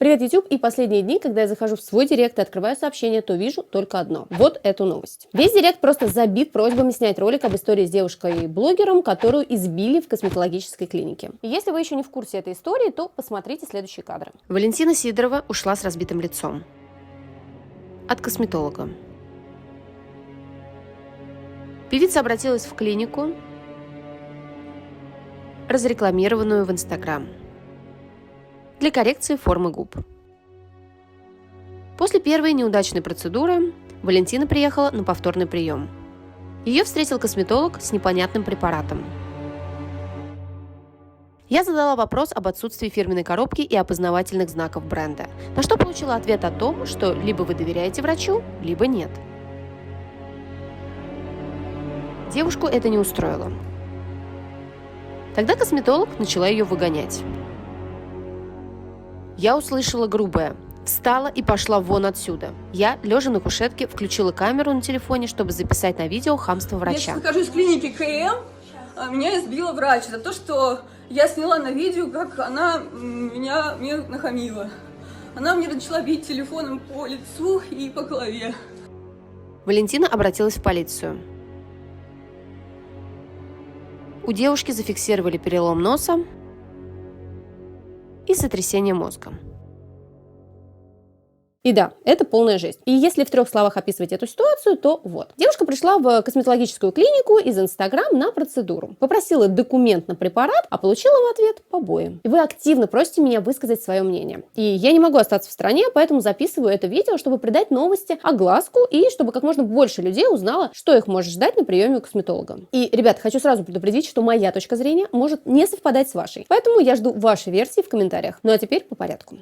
Привет, YouTube! И последние дни, когда я захожу в свой директ и открываю сообщение, то вижу только одно. Вот эту новость. Весь директ просто забит просьбами снять ролик об истории с девушкой-блогером, которую избили в косметологической клинике. И если вы еще не в курсе этой истории, то посмотрите следующие кадры. Валентина Сидорова ушла с разбитым лицом. От косметолога. Певица обратилась в клинику, разрекламированную в Инстаграм, для коррекции формы губ. После первой неудачной процедуры Валентина приехала на повторный прием. Ее встретил косметолог с непонятным препаратом. Я задала вопрос об отсутствии фирменной коробки и опознавательных знаков бренда, на что получила ответ о том, что либо вы доверяете врачу, либо нет. Девушку это не устроило. Тогда косметолог начала ее выгонять. Я услышала грубое: встала и пошла вон отсюда. Я, лежа на кушетке, включила камеру на телефоне, чтобы записать на видео хамство врача. Я нахожусь в клинике КМ, меня избила врач за то, что я сняла на видео, как она мне нахамила. Она мне начала бить телефоном по лицу и по голове. Валентина обратилась в полицию. У девушки зафиксировали перелом носа и сотрясение мозга. И да, это полная жесть. И если в 3 словах описывать эту ситуацию, то вот. Девушка пришла в косметологическую клинику из Инстаграм на процедуру. Попросила документ на препарат, а получила в ответ побои. И вы активно просите меня высказать свое мнение. И я не могу остаться в стороне, поэтому записываю это видео, чтобы придать новости огласку и чтобы как можно больше людей узнало, что их может ждать на приеме у косметолога. И, ребят, хочу сразу предупредить, что моя точка зрения может не совпадать с вашей. Поэтому я жду вашей версии в комментариях. Ну а теперь по порядку.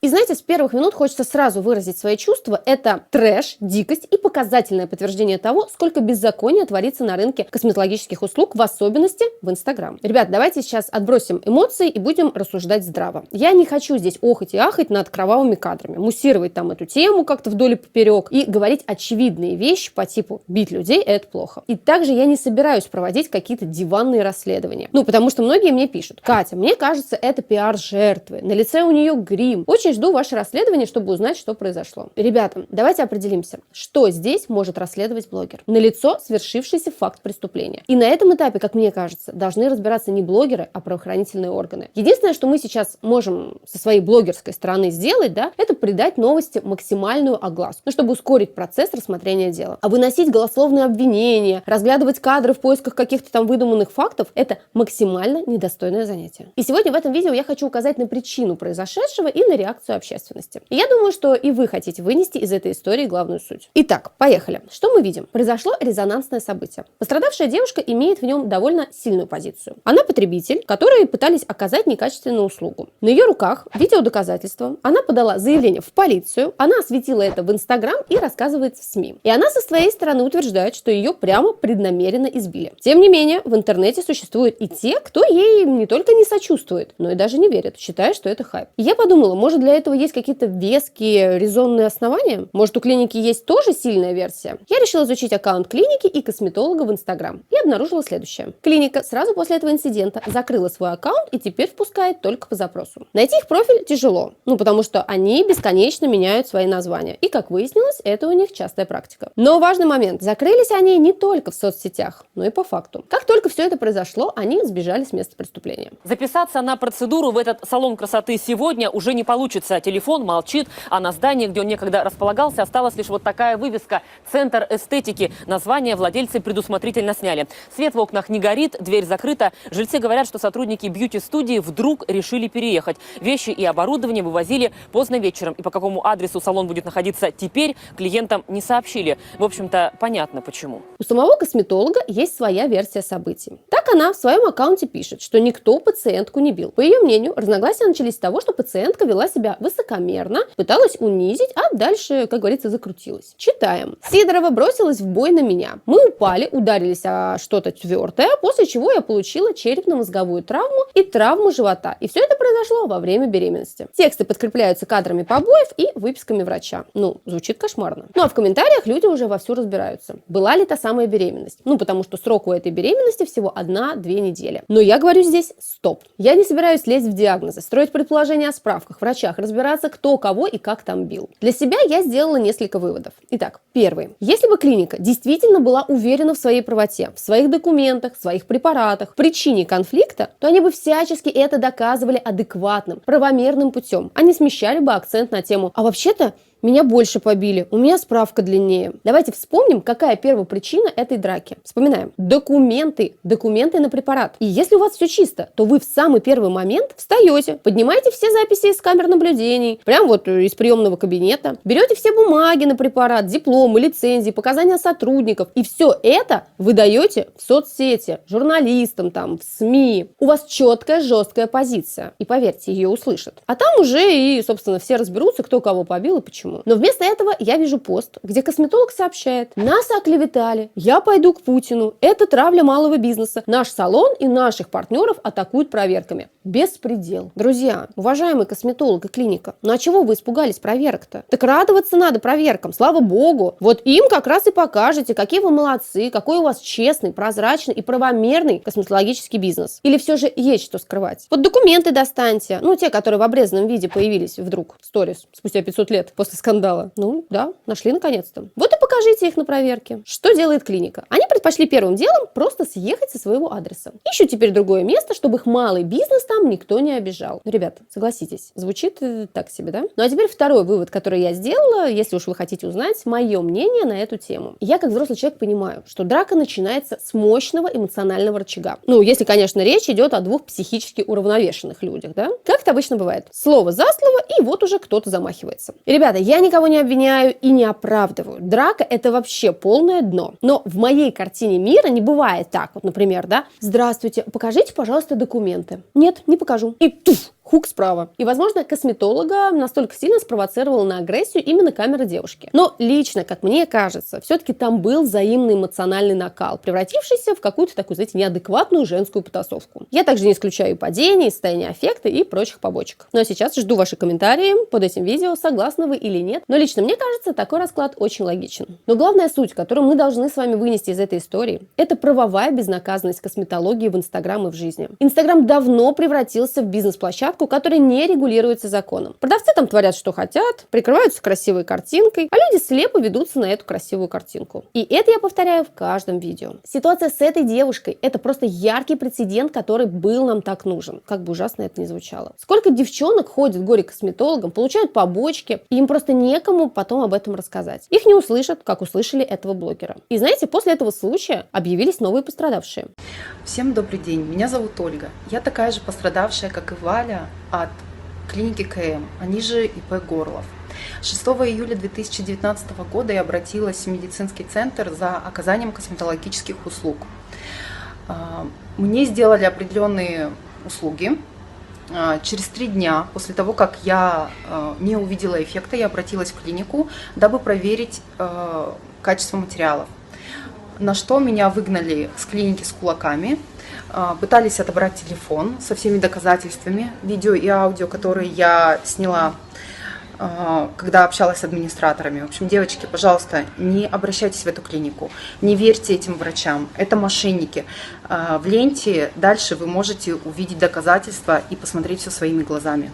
И знаете, с первых минут хочется сразу выразить свои чувства. Это трэш, дикость и показательное подтверждение того, сколько беззакония творится на рынке косметологических услуг, в особенности в Инстаграм. Ребят, давайте сейчас отбросим эмоции и будем рассуждать здраво. Я не хочу здесь охать и ахать над кровавыми кадрами, муссировать там эту тему как-то вдоль и поперек и говорить очевидные вещи по типу «бить людей – это плохо». И также я не собираюсь проводить какие-то диванные расследования. Потому что многие мне пишут: «Катя, мне кажется, это пиар жертвы, на лице у нее грим». Очень жду ваше расследование, чтобы узнать, что произошло. Ребята, давайте определимся, что здесь может расследовать блогер. Налицо свершившийся факт преступления. И на этом этапе, как мне кажется, должны разбираться не блогеры, а правоохранительные органы. Единственное, что мы сейчас можем со своей блогерской стороны сделать, это придать новости максимальную огласку, чтобы ускорить процесс рассмотрения дела. А выносить голословные обвинения, разглядывать кадры в поисках каких-то там выдуманных фактов – это максимально недостойное занятие. И сегодня в этом видео я хочу указать на причину произошедшего и на реакцию общественности. И я думаю, что и вы хотите вынести из этой истории главную суть. Итак, поехали. Что мы видим? Произошло резонансное событие. Пострадавшая девушка имеет в нем довольно сильную позицию. Она потребитель, которые пытались оказать некачественную услугу. На ее руках видеодоказательства. Она подала заявление в полицию, она осветила это в Инстаграм и рассказывает в СМИ. И она со своей стороны утверждает, что ее прямо преднамеренно избили. Тем не менее, в интернете существуют и те, кто ей не только не сочувствует, но и даже не верит, считая, что это хайп. И я подумала, может, для этого есть какие-то веские, резонные основания? Может, у клиники есть тоже сильная версия? Я решила изучить аккаунт клиники и косметолога в Инстаграм и обнаружила следующее. Клиника сразу после этого инцидента закрыла свой аккаунт и теперь впускает только по запросу. Найти их профиль тяжело, потому что они бесконечно меняют свои названия. И, как выяснилось, это у них частая практика. Но важный момент. Закрылись они не только в соцсетях, но и по факту. Как только все это произошло, они сбежали с места преступления. Записаться на процедуру в этот салон красоты сегодня уже не получится. Телефон молчит, а на здании, где он некогда располагался, осталась лишь вот такая вывеска «Центр эстетики». Название владельцы предусмотрительно сняли. Свет в окнах не горит, дверь закрыта. Жильцы говорят, что сотрудники бьюти-студии вдруг решили переехать. Вещи и оборудование вывозили поздно вечером. И по какому адресу салон будет находиться теперь, клиентам не сообщили. В общем-то, понятно почему. У самого косметолога есть своя версия событий. Так она в своем аккаунте пишет, что никто пациентку не бил. По ее мнению, разногласия начались с того, что пациентка вела себя себя высокомерно, пыталась унизить, а дальше, как говорится, закрутилась. Читаем. Сидорова бросилась в бой на меня. Мы упали, ударились о что-то твердое, после чего я получила черепно-мозговую травму и травму живота. И все это произошло во время беременности. Тексты подкрепляются кадрами побоев и выписками врача. Ну, звучит кошмарно. Ну, а в комментариях люди уже вовсю разбираются. Была ли та самая беременность? Ну, потому что срок у этой беременности всего 1-2 недели. Но я говорю здесь стоп. Я не собираюсь лезть в диагнозы, строить предположения о справках, врачах, разбираться, кто кого и как там бил. Для себя я сделала несколько выводов. Итак, первый. Если бы клиника действительно была уверена в своей правоте, в своих документах, в своих препаратах, в причине конфликта, то они бы всячески это доказывали адекватным, правомерным путем. Они смещали бы акцент на тему «а вообще-то меня больше побили, у меня справка длиннее». Давайте вспомним, какая первопричина этой драки. Вспоминаем. Документы на препарат. И если у вас все чисто, то вы в самый первый момент встаете, поднимаете все записи из камер наблюдений, прям вот из приемного кабинета, берете все бумаги на препарат, дипломы, лицензии, показания сотрудников, и все это вы даете в соцсети, журналистам, там, в СМИ. У вас четкая, жесткая позиция. И поверьте, ее услышат. А там уже и, собственно, все разберутся, кто кого побил и почему. Но вместо этого я вижу пост, где косметолог сообщает: нас оклеветали, я пойду к Путину, это травля малого бизнеса, наш салон и наших партнеров атакуют проверками. Беспредел. Друзья, уважаемый косметолог и клиника, ну а чего вы испугались проверок-то? Так радоваться надо проверкам, слава богу. Вот им как раз и покажете, какие вы молодцы, какой у вас честный, прозрачный и правомерный косметологический бизнес. Или все же есть что скрывать? Вот документы достаньте, ну те, которые в обрезанном виде появились вдруг в сторис спустя 500 лет после скандала. Ну да, нашли наконец-то. Вот и покажите их на проверке. Что делает клиника? Они предпочли первым делом просто съехать со своего адреса. Ищут теперь другое место, чтобы их малый бизнес там никто не обижал. Ну, ребят, согласитесь, звучит так себе, да? Ну а теперь второй вывод, который я сделала, если уж вы хотите узнать мое мнение на эту тему. Я как взрослый человек понимаю, что драка начинается с мощного эмоционального рычага. Ну, если, конечно, речь идет о двух психически уравновешенных людях, да? Как это обычно бывает. Слово за слово, и вот уже кто-то замахивается. Ребята, я никого не обвиняю и не оправдываю. Драка — это вообще полное дно. Но в моей картине мира не бывает так. Вот, например, да? Здравствуйте, покажите, пожалуйста, документы. Нет, не покажу. И туф! Хук справа. И, возможно, косметолога настолько сильно спровоцировала на агрессию именно камера девушки. Но лично, как мне кажется, все-таки там был взаимный эмоциональный накал, превратившийся в какую-то такую, знаете, неадекватную женскую потасовку. Я также не исключаю и падение, и состояние аффекта, и прочих побочек. Ну а сейчас жду ваши комментарии под этим видео, согласны вы или нет. Но лично мне кажется, такой расклад очень логичен. Но главная суть, которую мы должны с вами вынести из этой истории, это правовая безнаказанность косметологии в Инстаграм и в жизни. Инстаграм давно превратился в бизнес-площадку, которая не регулируется законом. Продавцы там творят, что хотят, прикрываются красивой картинкой, а люди слепо ведутся на эту красивую картинку. И это я повторяю в каждом видео. Ситуация с этой девушкой — это просто яркий прецедент, который был нам так нужен. Как бы ужасно это ни звучало. Сколько девчонок ходят к горе-косметологам, получают побочки, и им просто некому потом об этом рассказать. Их не услышат, как услышали этого блогера. И знаете, после этого случая объявились новые пострадавшие. Всем добрый день, меня зовут Ольга. Я такая же пострадавшая, как и Валя, от клиники КМ, они же ИП Горлов. 6 июля 2019 года я обратилась в медицинский центр за оказанием косметологических услуг. Мне сделали определенные услуги. Через 3 дня после того, как я не увидела эффекта, я обратилась в клинику, дабы проверить качество материалов. На что меня выгнали с клиники с кулаками, пытались отобрать телефон со всеми доказательствами, видео и аудио, которые я сняла, когда общалась с администраторами. В общем, девочки, пожалуйста, не обращайтесь в эту клинику, не верьте этим врачам, это мошенники. В ленте дальше вы можете увидеть доказательства и посмотреть все своими глазами.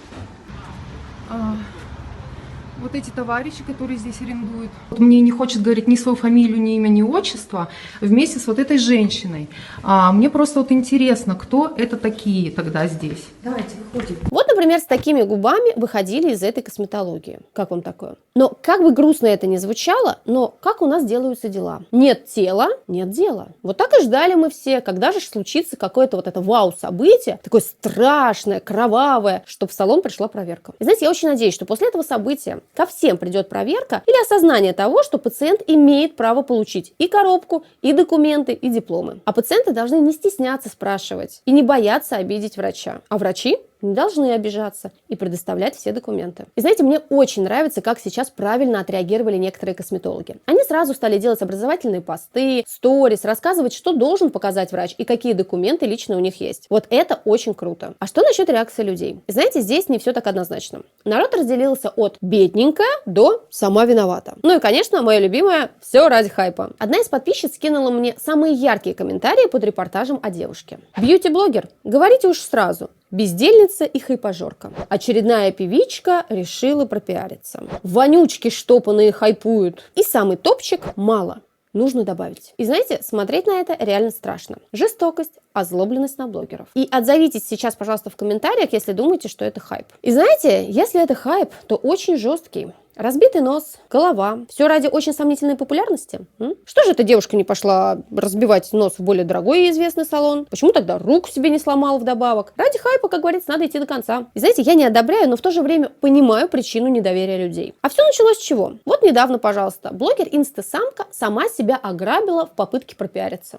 Вот эти товарищи, которые здесь арендуют. Мне не хочет говорить ни свою фамилию, ни имя, ни отчество, вместе с вот этой женщиной. Мне просто вот интересно, кто это такие тогда здесь. Давайте, выходим. Вот, например, с такими губами выходили из этой косметологии. Как вам такое? Но как бы грустно это ни звучало, но как у нас делаются дела? Нет тела, нет дела. Вот так и ждали мы все, когда же случится какое-то вот это вау-событие, такое страшное, кровавое, чтобы в салон пришла проверка. И знаете, я очень надеюсь, что после этого события ко всем придет проверка или осознание того, что пациент имеет право получить и коробку, и документы, и дипломы. А пациенты должны не стесняться спрашивать и не бояться обидеть врача. А врачи не должны обижаться и предоставлять все документы. И знаете, мне очень нравится, как сейчас правильно отреагировали некоторые косметологи. Они сразу стали делать образовательные посты, сторис, рассказывать, что должен показать врач и какие документы лично у них есть. Вот это очень круто. А что насчет реакции людей? И знаете, здесь не все так однозначно. Народ разделился от бедненькая до сама виновата. Ну и, конечно, мое любимое – все ради хайпа. Одна из подписчиц скинула мне самые яркие комментарии под репортажем о девушке. Бьюти-блогер? Говорите уж сразу. Бездельница и хайпажорка. Очередная певичка решила пропиариться. Вонючки штопанные хайпуют. И самый топчик – мало. Нужно добавить. И знаете, смотреть на это реально страшно. Жестокость, озлобленность на блогеров. И отзовитесь сейчас, пожалуйста, в комментариях, если думаете, что это хайп. И знаете, если это хайп, то очень жесткий. Разбитый нос, голова. Все ради очень сомнительной популярности? Что же эта девушка не пошла разбивать нос в более дорогой и известный салон? Почему тогда руку себе не сломала вдобавок? Ради хайпа, как говорится, надо идти до конца. И знаете, я не одобряю, но в то же время понимаю причину недоверия людей. А все началось с чего? Вот недавно, пожалуйста, блогер-инстасамка сама себя ограбила в попытке пропиариться.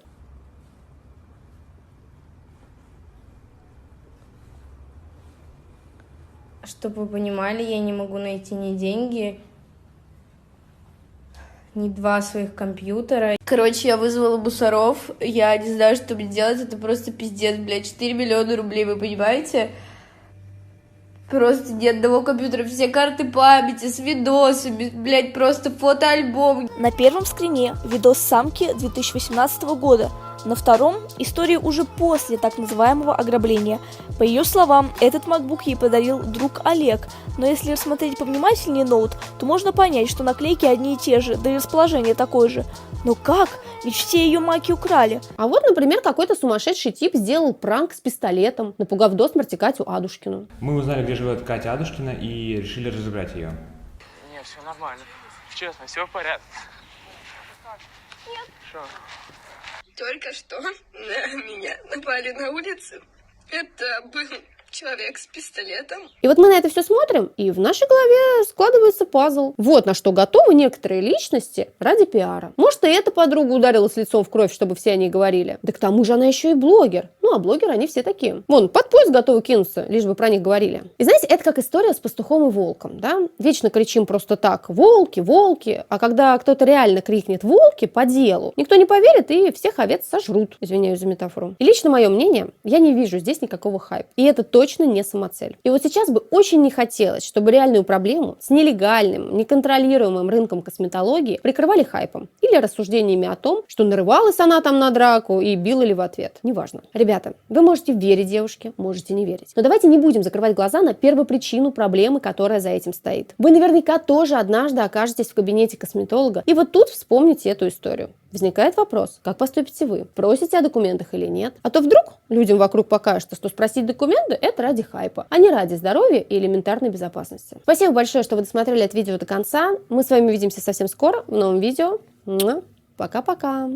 Чтобы вы понимали, я не могу найти ни деньги, ни 2 своих компьютера. Короче, я вызвала мусоров, я не знаю, что мне делать, это просто пиздец, блядь, 4 миллиона рублей, вы понимаете? Просто ни одного компьютера, все карты памяти с видосами, блядь, просто фотоальбом. На первом скрине видос самки 2018 года, на втором – история уже после так называемого ограбления. По ее словам, этот MacBook ей подарил друг Олег, но если рассмотреть повнимательнее ноут, то можно понять, что наклейки одни и те же, да и расположение такое же. Но как? Ведь все ее маки украли. А вот, например, какой-то сумасшедший тип сделал пранк с пистолетом, напугав до смерти Катю Адушкину. Мы узнали, где живет Катя Адушкина, и решили разыграть ее. Нет, все нормально. Честно, все в порядке. Нет. Что? Только что на меня напали на улице. Это был человек с пистолетом. И вот мы на это все смотрим, и в нашей голове складывается пазл. Вот на что готовы некоторые личности ради пиара. Может, и эта подруга ударилась лицом в кровь, чтобы все о ней говорили. Да к тому же она еще и блогер. Ну, а блогеры, они все такие. Вон, под поезд готовы кинуться, лишь бы про них говорили. И знаете, это как история с пастухом и волком, да? Вечно кричим просто так: волки, волки. А когда кто-то реально крикнет волки по делу, никто не поверит, и всех овец сожрут. Извиняюсь за метафору. И лично мое мнение, я не вижу здесь никакого хайпа. И это точно не самоцель. И вот сейчас бы очень не хотелось, чтобы реальную проблему с нелегальным, неконтролируемым рынком косметологии прикрывали хайпом или рассуждениями о том, что нарывалась она там на драку и била ли в ответ. Неважно. Ребята, вы можете верить девушке, можете не верить. Но давайте не будем закрывать глаза на первопричину проблемы, которая за этим стоит. Вы наверняка тоже однажды окажетесь в кабинете косметолога, и вот тут вспомните эту историю. Возникает вопрос, как поступите вы? Просите о документах или нет? А то вдруг людям вокруг покажется, что спросить документы – это ради хайпа, а не ради здоровья и элементарной безопасности. Спасибо большое, что вы досмотрели это видео до конца. Мы с вами увидимся совсем скоро в новом видео. Пока-пока!